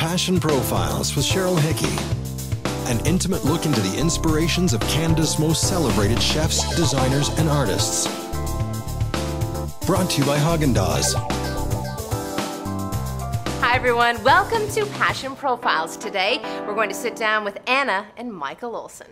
Passion Profiles with Cheryl Hickey. An intimate look into the inspirations of Canada's most celebrated chefs, designers, and artists. Brought to you by Haagen-Dazs. Hi everyone, welcome to Passion Profiles. Today we're going to sit down with Anna and Michael Olsen.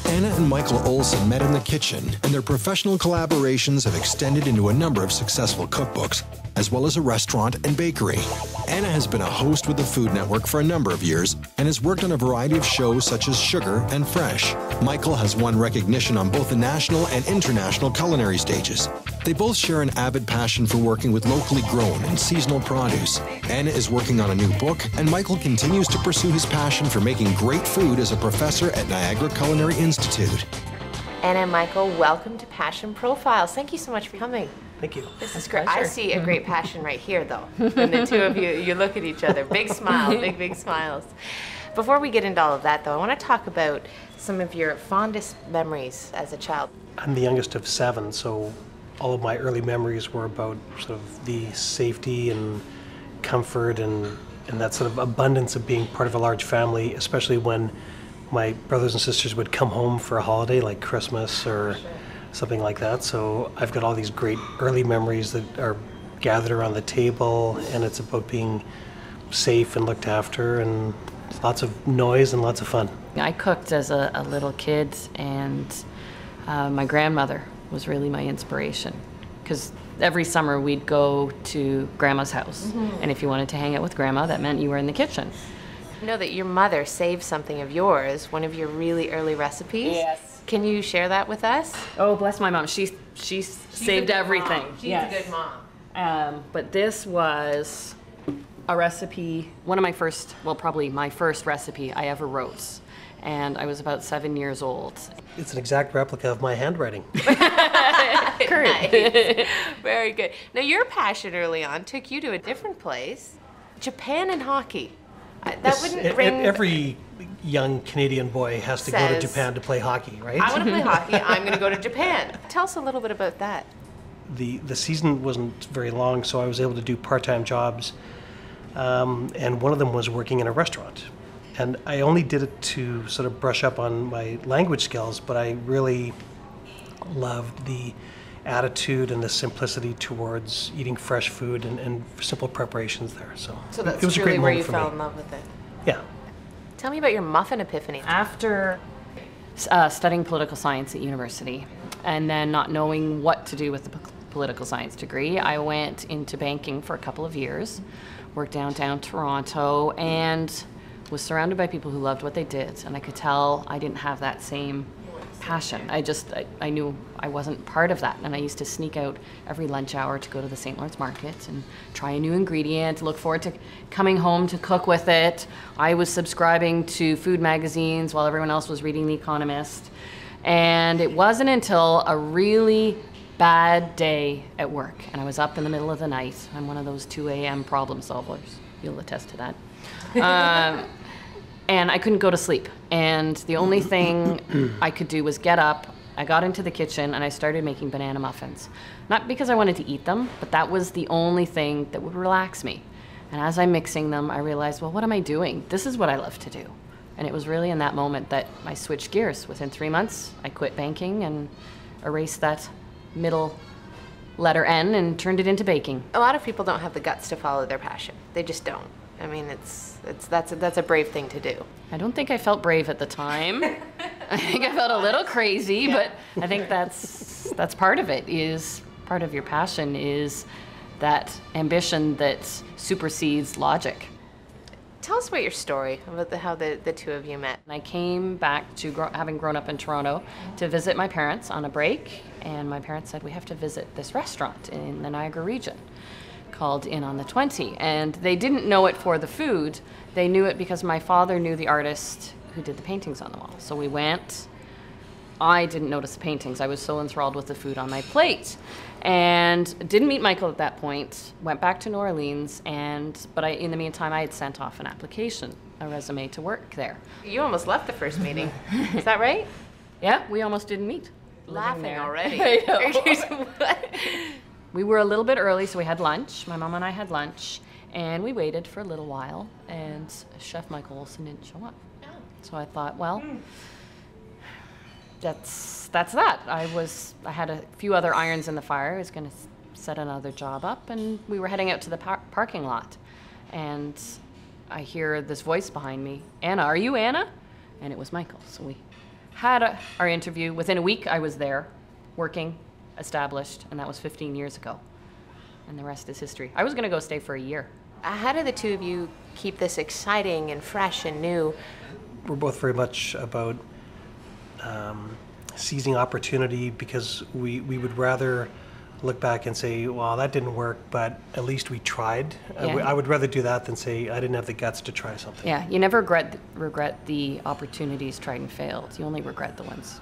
Anna and Michael Olsen met in the kitchen, and their professional collaborations have extended into a number of successful cookbooks, as well as a restaurant and bakery. Anna has been a host with the Food Network for a number of years and has worked on a variety of shows such as Sugar and Fresh. Michael has won recognition on both the national and international culinary stages. They both share an avid passion for working with locally grown and seasonal produce. Anna is working on a new book, and Michael continues to pursue his passion for making great food as a professor at Niagara Culinary Institute. Anna and Michael, welcome to Passion Profiles. Thank you so much for coming. Thank you. This is great. I see a great passion right here, though. And the two of you, you look at each other. Big smile, big smiles. Before we get into all of that, though, I want to talk about some of your fondest memories as a child. I'm the youngest of 7, so all of my early memories were about sort of the safety and comfort and that sort of abundance of being part of a large family, especially when my brothers and sisters would come home for a holiday like Christmas or something like that. So I've got all these great early memories that are gathered around the table, and it's about being safe and looked after, and lots of noise and lots of fun. I cooked as a little kid, and my grandmother was really my inspiration, because every summer we'd go to Grandma's house, and if you wanted to hang out with Grandma, that meant you were in the kitchen. I know that your mother saved something of yours, one of your really early recipes. Yes. Can you share that with us? Oh, bless my mom. She saved everything. She's a good mom. But this was a recipe, one of my first, well, probably my first recipe I ever wrote. And I was about 7 years old. It's an exact replica of my handwriting. Nice. Very good. Now, your passion early on took you to a different place, Japan and hockey. That wouldn't bring... Every young Canadian boy has to go to Japan to play hockey, right? I want to play hockey. I'm going to go to Japan. Tell us a little bit about that. The season wasn't very long, so I was able to do part-time jobs, and one of them was working in a restaurant. And I only did it to sort of brush up on my language skills, but I really loved the attitude and the simplicity towards eating fresh food and simple preparations there. So that's it was really a great where you moment for fell me. in love with it. Yeah. Tell me about your muffin epiphany. After studying political science at university, and then not knowing what to do with the political science degree, I went into banking for a couple of years, worked downtown Toronto, and was surrounded by people who loved what they did, and I could tell I didn't have that same passion. I knew I wasn't part of that, and I used to sneak out every lunch hour to go to the St. Lawrence Market and try a new ingredient, look forward to coming home to cook with it. I was subscribing to food magazines while everyone else was reading The Economist, and it wasn't until a really bad day at work, and I was up in the middle of the night. I'm one of those 2 a.m. problem solvers. You'll attest to that. And I couldn't go to sleep. And the only thing I could do was get up. I got into the kitchen and I started making banana muffins. Not because I wanted to eat them, but that was the only thing that would relax me. And as I'm mixing them, I realized, well, what am I doing? This is what I love to do. And it was really in that moment that I switched gears. Within 3 months, I quit banking and erased that middle letter N and turned it into baking. A lot of people don't have the guts to follow their passion. They just don't. I mean, that's a brave thing to do. I don't think I felt brave at the time. I think I felt a little crazy, but I think that's part of it. Is part of your passion is that ambition that supersedes logic. Tell us about your story, about how the two of you met. I came back to having grown up in Toronto to visit my parents on a break, and my parents said, we have to visit this restaurant in the Niagara region called Inn on the 20. And they didn't know it for the food. They knew it because my father knew the artist who did the paintings on the wall. So we went. I didn't notice the paintings. I was so enthralled with the food on my plate. And didn't meet Michael at that point. Went back to New Orleans, but in the meantime, I had sent off an application, a resume to work there. You almost left the first meeting. Is that right? Yeah, we almost didn't meet. Laughing already. I know. We were a little bit early, so we had lunch. My mom and I had lunch. And we waited for a little while, and Chef Michael Olsen didn't show up. So I thought, well, that's that. I had a few other irons in the fire. I was going to set another job up, and we were heading out to the parking lot. And I hear this voice behind me, "Anna, are you Anna?" And it was Michael. So we had our interview. Within a week, I was there, working, established, and that was 15 years ago. And the rest is history. I was going to go stay for a year. How do the two of you keep this exciting and fresh and new? We're both very much about seizing opportunity, because we would rather look back and say, well, that didn't work, but at least we tried. Yeah. I would rather do that than say I didn't have the guts to try something. Yeah, you never regret the opportunities tried and failed. You only regret the ones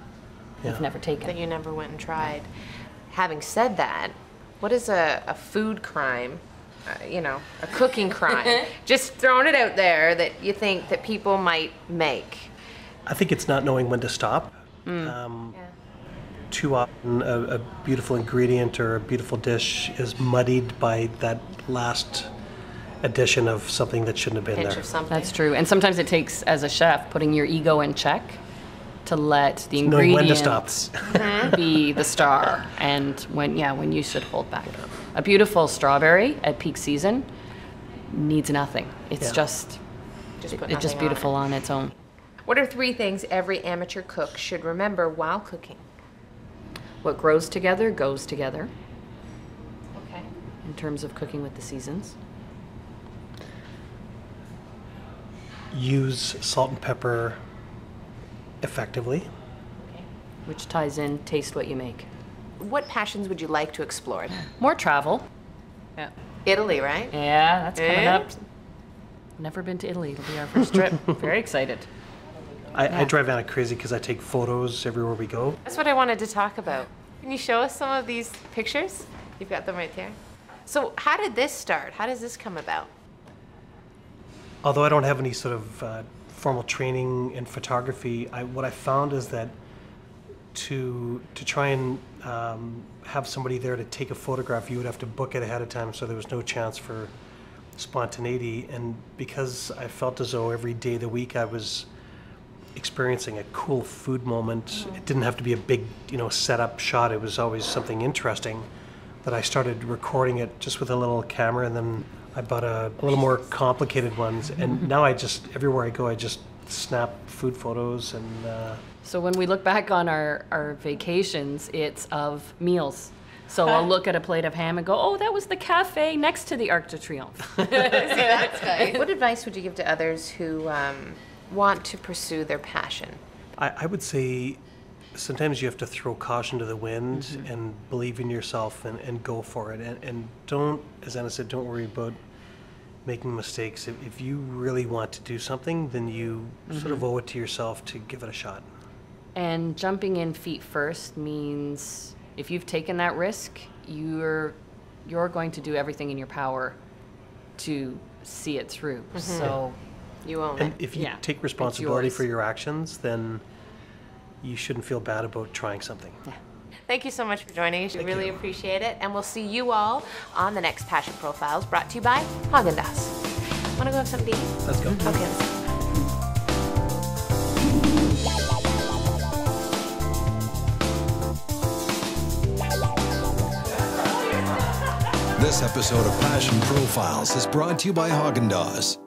you've never taken. That you never went and tried. Having said that, what is a food crime, a cooking crime? Just throwing it out there that you think that people might make. I think it's not knowing when to stop. Too often a beautiful ingredient or a beautiful dish is muddied by that last addition of something that shouldn't have been Pinch there. of something. That's true. And sometimes it takes, as a chef, putting your ego in check to let the Knowing when to ingredients stop. be the star, and when you should hold back. A beautiful strawberry at peak season needs nothing. It's just put it's just nothing beautiful on on its own. What are 3 things every amateur cook should remember while cooking? What grows together goes together Okay. in terms of cooking with the seasons. Use salt and pepper effectively. Which ties in taste what you make. What passions would you like to explore? More travel. Yeah. Italy, right? Yeah, that's coming Yeah. up. Never been to Italy. It'll be our first trip. Very excited. I drive Anna crazy because I take photos everywhere we go. That's what I wanted to talk about. Can you show us some of these pictures? You've got them right there. So how did this start? How does this come about? Although I don't have any sort of formal training in photography, what I found is that to try and have somebody there to take a photograph, you would have to book it ahead of time, so there was no chance for spontaneity. And because I felt as though every day of the week I was experiencing a cool food moment, it didn't have to be a big, set up shot. It was always something interesting, that I started recording it just with a little camera, and then I bought a little more complicated ones. And now everywhere I go, I just snap food photos. And So when we look back on our vacations, it's of meals. So I'll look at a plate of ham and go, oh, that was the cafe next to the Arc de Triomphe. That's nice. What advice would you give to others who want to pursue their passion? I would say sometimes you have to throw caution to the wind and believe in yourself and go for it. And don't, as Anna said, don't worry about making mistakes. If you really want to do something, then you sort of owe it to yourself to give it a shot. And jumping in feet first means if you've taken that risk, you're going to do everything in your power to see it through. So You own And it. if you Yeah, take it's responsibility yours. for your actions, then you shouldn't feel bad about trying something. Thank you so much for joining us. We Thank really you. appreciate it. And we'll see you all on the next Passion Profiles, brought to you by Haagen-Dazs. Want to go have something to eat? Let's go. Okay, let's go. This episode of Passion Profiles is brought to you by Haagen-Dazs.